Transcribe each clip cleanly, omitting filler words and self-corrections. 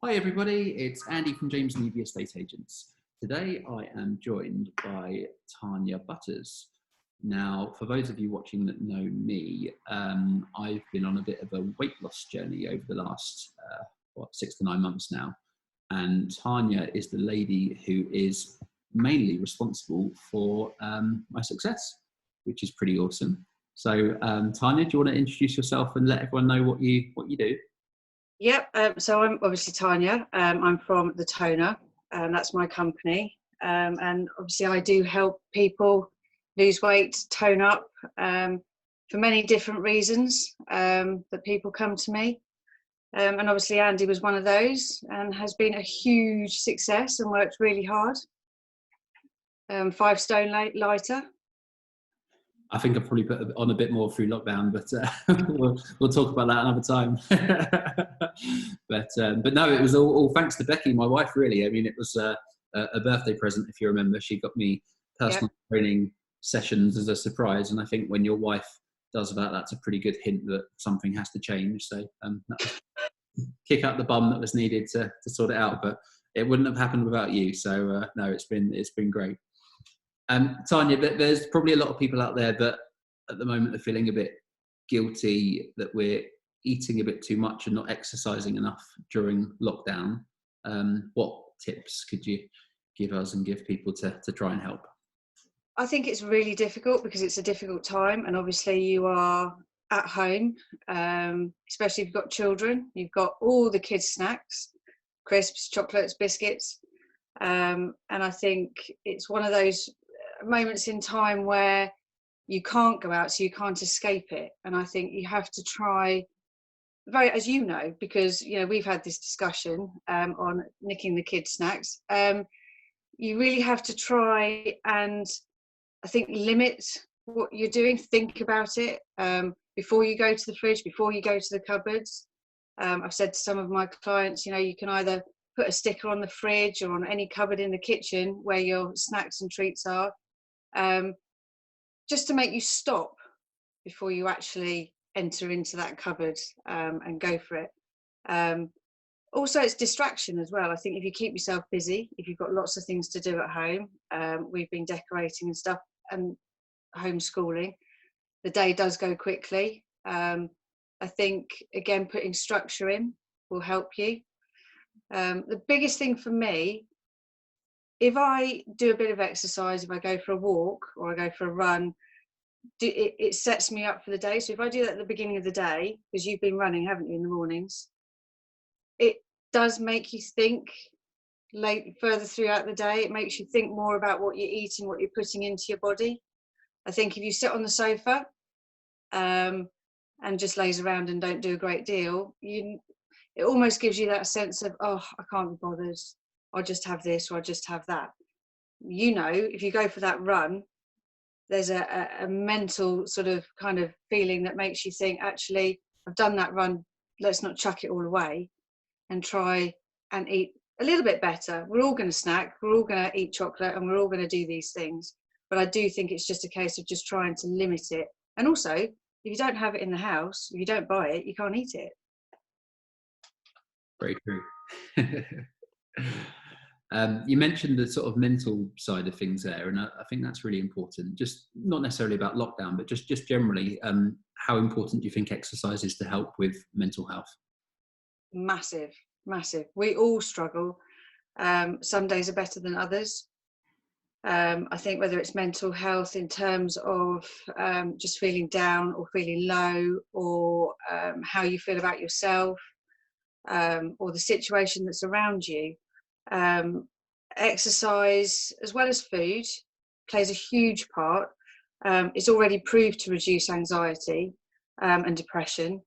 Hi everybody, it's Andy from James Levy Estate Agents. Today I am joined by Tanya Butters. Now, for those of you watching that know me, I've been on a bit of a weight loss journey over the last 6 to 9 months now. And Tanya is the lady who is mainly responsible for my success, which is pretty awesome. So Tanya, do you want to introduce yourself and let everyone know what you do? Yep, so I'm obviously Tanya. I'm from The Toner, that's my company. And obviously I do help people lose weight, tone up, for many different reasons that people come to me. And obviously Andy was one of those and has been a huge success and worked really hard. 5 stone lighter. I think I've probably put on a bit more through lockdown, but we'll talk about that another time. but no, it was all thanks to Becky, my wife, really. I mean, it was a birthday present, if you remember. She got me personal training sessions as a surprise, and I think when your wife does that, that's a pretty good hint that something has to change. So kick out the bum that was needed to sort it out, but it wouldn't have happened without you. So no, it's been great. Tanya, there's probably a lot of people out there that at the moment are feeling a bit guilty that we're eating a bit too much and not exercising enough during lockdown. What tips could you give us and give people to try and help? I think it's really difficult because it's a difficult time, and obviously you are at home, especially if you've got children. You've got all the kids' snacks, crisps, chocolates, biscuits, and I think it's one of those moments in time where you can't go out, so you can't escape it. And I think you have to try, as you know, because we've had this discussion on nicking the kids' snacks. You really have to try and, I think, limit what you're doing. Think about it before you go to the fridge, before you go to the cupboards. I've said to some of my clients, you can either put a sticker on the fridge or on any cupboard in the kitchen where your snacks and treats are, just to make you stop before you actually enter into that cupboard and go for it. Also, it's distraction as well. I think if you keep yourself busy, if you've got lots of things to do at home, we've been decorating and stuff and homeschooling, the day does go quickly. I think, again, putting structure in will help you. The biggest thing for me, if I do a bit of exercise, if I go for a walk or I go for a run, it sets me up for the day. So if I do that at the beginning of the day, because you've been running, haven't you, in the mornings, it does make you think further throughout the day. It makes you think more about what you're eating, what you're putting into your body. I think if you sit on the sofa and just laze around and don't do a great deal, it almost gives you that sense of, oh, I can't be bothered. I'll just have this or I'll just have that. If you go for that run, there's a mental sort of kind of feeling that makes you think, actually, I've done that run, let's not chuck it all away and try and eat a little bit better. We're all going to snack, we're all going to eat chocolate, and we're all going to do these things. But I do think it's just a case of just trying to limit it. And also, if you don't have it in the house, if you don't buy it, you can't eat it. Very true. You mentioned the sort of mental side of things there, and I think that's really important. Just not necessarily about lockdown, but just generally, how important do you think exercise is to help with mental health? Massive. We all struggle. Some days are better than others. I think whether it's mental health in terms of just feeling down or feeling low, or how you feel about yourself, or the situation that's around you, exercise as well as food plays a huge part. It's already proved to reduce anxiety and depression.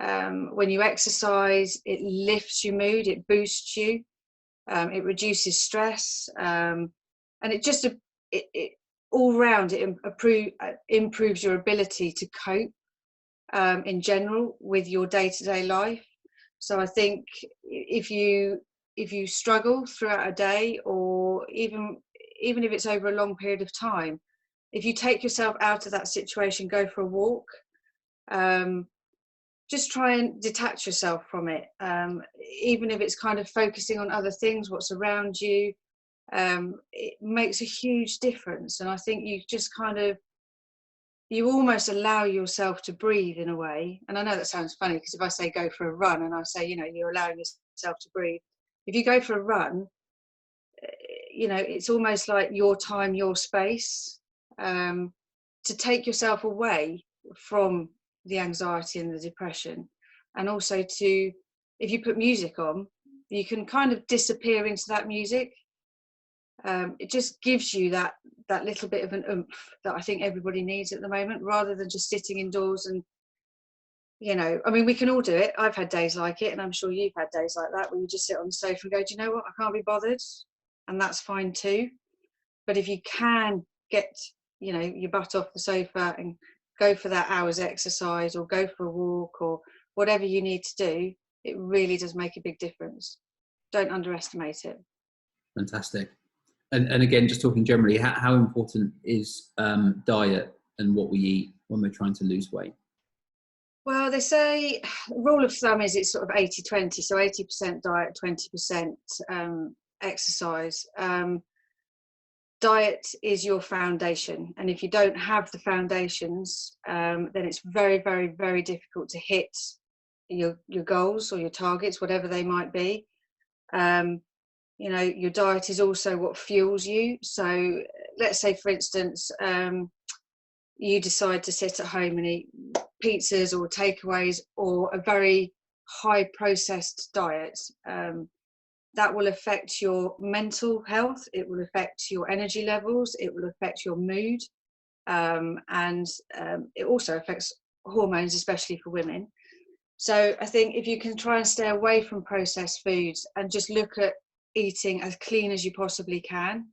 When you exercise, it lifts your mood, it boosts you, it reduces stress, and it just all round it improves your ability to cope in general with your day-to-day life. So I think if you struggle throughout a day, or even if it's over a long period of time, if you take yourself out of that situation, go for a walk, just try and detach yourself from it, even if it's kind of focusing on other things, what's around you. It makes a huge difference, and I think you almost allow yourself to breathe in a way. And I know that sounds funny, because if I say go for a run and I say, you're allowing yourself to breathe, if you go for a run, it's almost like your time, your space, to take yourself away from the anxiety and the depression. And also if you put music on, you can kind of disappear into that music. It just gives you that little bit of an oomph that I think everybody needs at the moment, rather than just sitting indoors. And we can all do it. I've had days like it, and I'm sure you've had days like that, where you just sit on the sofa and go, do you know what, I can't be bothered, and that's fine too. But if you can get your butt off the sofa and go for that hour's exercise, or go for a walk, or whatever you need to do, it really does make a big difference. Don't underestimate it. Fantastic. And again, just talking generally, how important is diet and what we eat when we're trying to lose weight? Well, they say the rule of thumb is it's sort of 80-20, so 80% diet, 20% exercise. Diet is your foundation, and if you don't have the foundations, then it's very, very, very difficult to hit your goals or your targets, whatever they might be. Your diet is also what fuels you. So let's say, for instance, you decide to sit at home and eat pizzas or takeaways, or a very high processed diet. That will affect your mental health, it will affect your energy levels, it will affect your mood, and it also affects hormones, especially for women. So I think if you can try and stay away from processed foods and just look at eating as clean as you possibly can,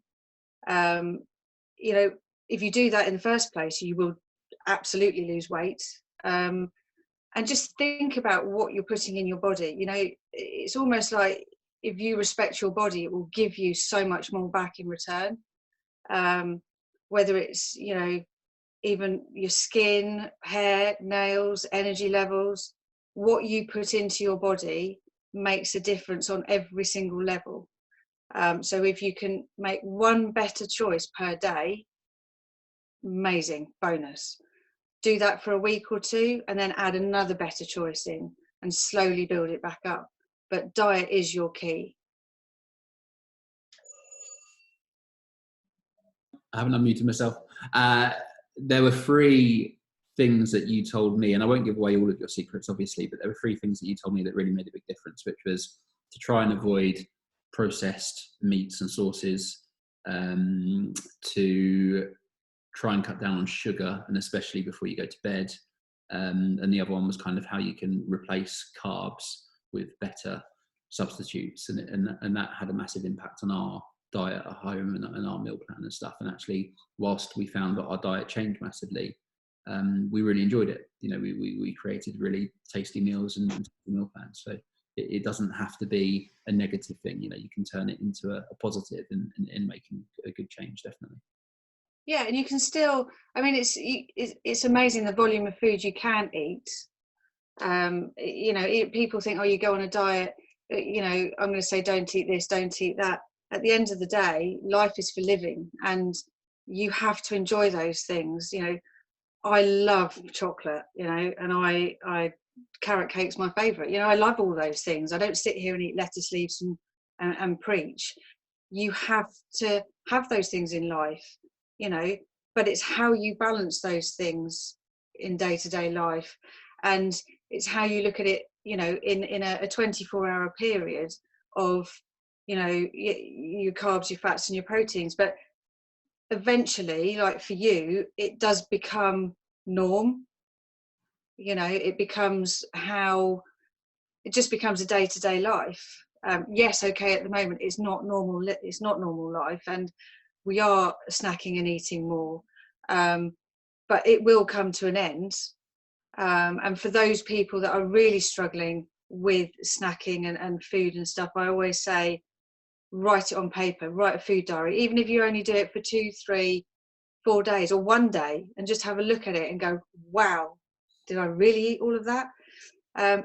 if you do that in the first place, you will absolutely lose weight. And just think about what you're putting in your body. It's almost like, if you respect your body, it will give you so much more back in return. Whether it's, even your skin, hair, nails, energy levels, what you put into your body makes a difference on every single level. So if you can make one better choice per day, amazing, bonus. Do that for a week or two, and then add another better choice in, and slowly build it back up. But diet is your key. I haven't unmuted myself. There were 3 things that you told me, and I won't give away all of your secrets, obviously, but there were 3 things that you told me that really made a big difference, which was to try and avoid processed meats and sauces, to try and cut down on sugar, and especially before you go to bed. And the other one was kind of how you can replace carbs with better substitutes, and that had a massive impact on our diet at home and our meal plan and stuff. And actually, whilst we found that our diet changed massively, we really enjoyed it. We created really tasty meals and meal plans. So it doesn't have to be a negative thing. You can turn it into a positive in making a good change, definitely. Yeah, and you can still, it's amazing the volume of food you can eat. People think, oh, you go on a diet, I'm going to say don't eat this, don't eat that. At the end of the day, life is for living, and you have to enjoy those things. I love chocolate, and I carrot cake's my favourite. I love all those things. I don't sit here and eat lettuce leaves and preach. You have to have those things in life, but it's how you balance those things in day-to-day life, and it's how you look at it, in a 24-hour period of, your carbs, your fats and your proteins. But eventually, like for you, it does become norm. It just becomes a day-to-day life. Yes, okay, at the moment it's not normal life, and we are snacking and eating more, but it will come to an end. And for those people that are really struggling with snacking and food and stuff, I always say, write it on paper, write a food diary, even if you only do it for 2, 3, 4 days or one day, and just have a look at it and go, wow, did I really eat all of that?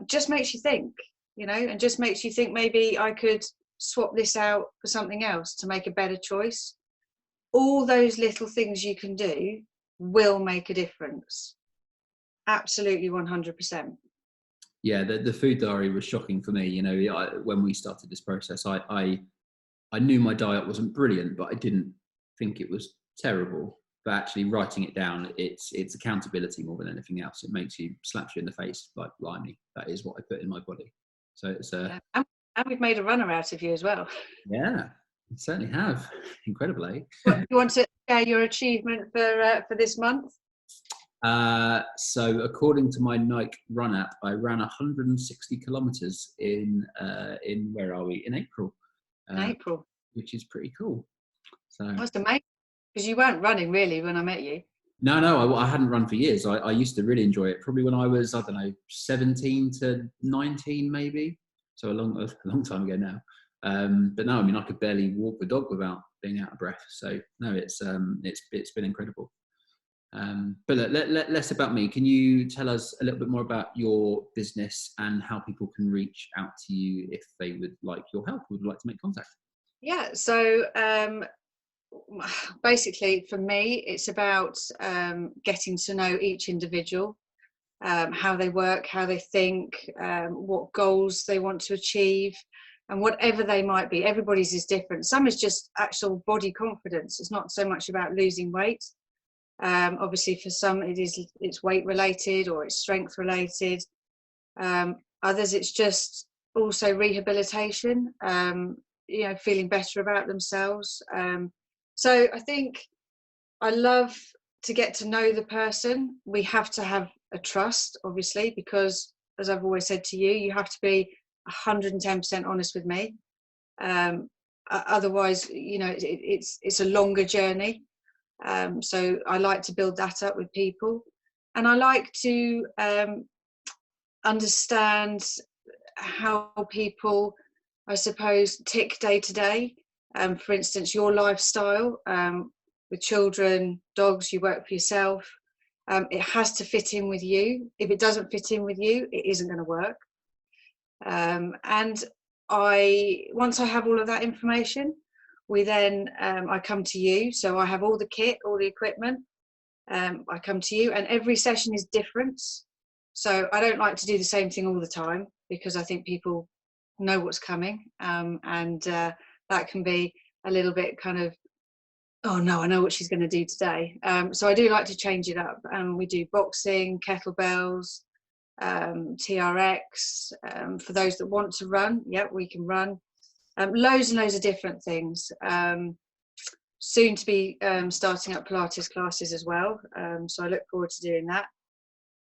just makes you think, you know, and just makes you think maybe I could swap this out for something else to make a better choice. All those little things you can do will make a difference. Absolutely, 100%. Yeah, the food diary was shocking for me. You know, when we started this process, I knew my diet wasn't brilliant, but I didn't think it was terrible. But actually writing it down, it's accountability more than anything else. It makes you, slaps you in the face like, blimey, that is what I put in my body. So it's Yeah. And we've made a runner out of you as well. yeah, you certainly have. Incredible, eh? You want to share your achievement for this month? So according to my Nike Run app, I ran 160 kilometers in where are we? In April. In April. Which is pretty cool. So that's amazing, because you weren't running really when I met you. No, I hadn't run for years. I used to really enjoy it. Probably when I was, I don't know, 17 to 19 maybe. So a long time ago now. But no, I mean, I could barely walk the dog without being out of breath. So no, it's been incredible. But less about me. Can you tell us a little bit more about your business and how people can reach out to you if they would like your help, would like to make contact? Yeah, so basically for me, it's about getting to know each individual, how they work, how they think, what goals they want to achieve, and whatever they might be. Everybody's is different. Some is just actual body confidence. It's not so much about losing weight. Obviously for some it's weight related or it's strength related. Others it's just also rehabilitation, you know, feeling better about themselves. So I think I love to get to know the person. We have to have a trust, obviously, because as I've always said to you, you have to be 110% honest with me. Otherwise, you know, it's a longer journey. So I like to build that up with people, and I like to understand how people, I suppose, tick day to day. For instance, your lifestyle, with children, dogs, you work for yourself. It has to fit in with you. If it doesn't fit in with you, it isn't going to work. And once I have all of that information, I come to you. So I have all the kit, all the equipment. I come to you, and every session is different. So I don't like to do the same thing all the time, because I think people know what's coming, and that can be a little bit kind of, oh no, I know what she's going to do today. So I do like to change it up. We do boxing, kettlebells, TRX. For those that want to run, yeah, we can run. Loads and loads of different things. Soon to be starting up Pilates classes as well. So I look forward to doing that.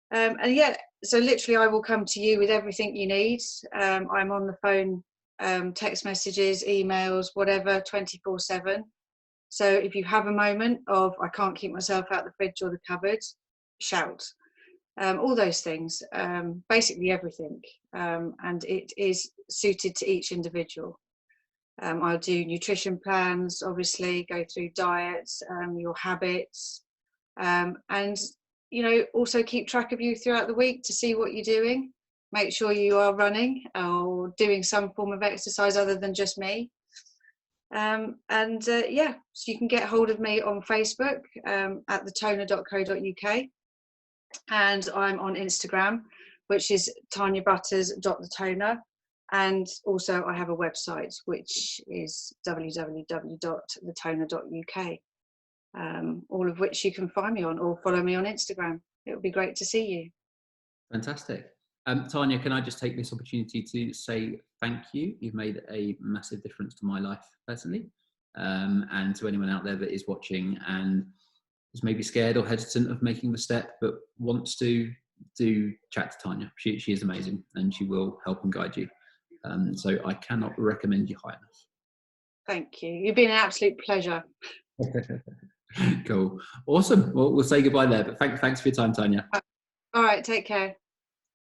And yeah, so literally I will come to you with everything you need. I'm on the phone, text messages, emails, whatever, 24/7. So if you have a moment of, I can't keep myself out the fridge or the cupboard, shout. All those things, basically everything. And it is suited to each individual. I'll do nutrition plans, obviously, go through diets, your habits, and, you know, also keep track of you throughout the week to see what you're doing. Make sure you are running or doing some form of exercise other than just me. Yeah, so you can get hold of me on Facebook at thetoner.co.uk, and I'm on Instagram, which is tanyabutters.thetoner. And also I have a website, which is www.thetoner.uk, all of which you can find me on, or follow me on Instagram. It would be great to see you. Fantastic. Tanya, can I just take this opportunity to say thank you? You've made a massive difference to my life personally, and to anyone out there that is watching and is maybe scared or hesitant of making the step, but wants to do chat to Tanya. She is amazing, and she will help and guide you. So I cannot recommend you high enough. Thank you. You've been an absolute pleasure. Cool. Awesome. Well, we'll say goodbye there, but thanks for your time, Tanya. All right. Take care.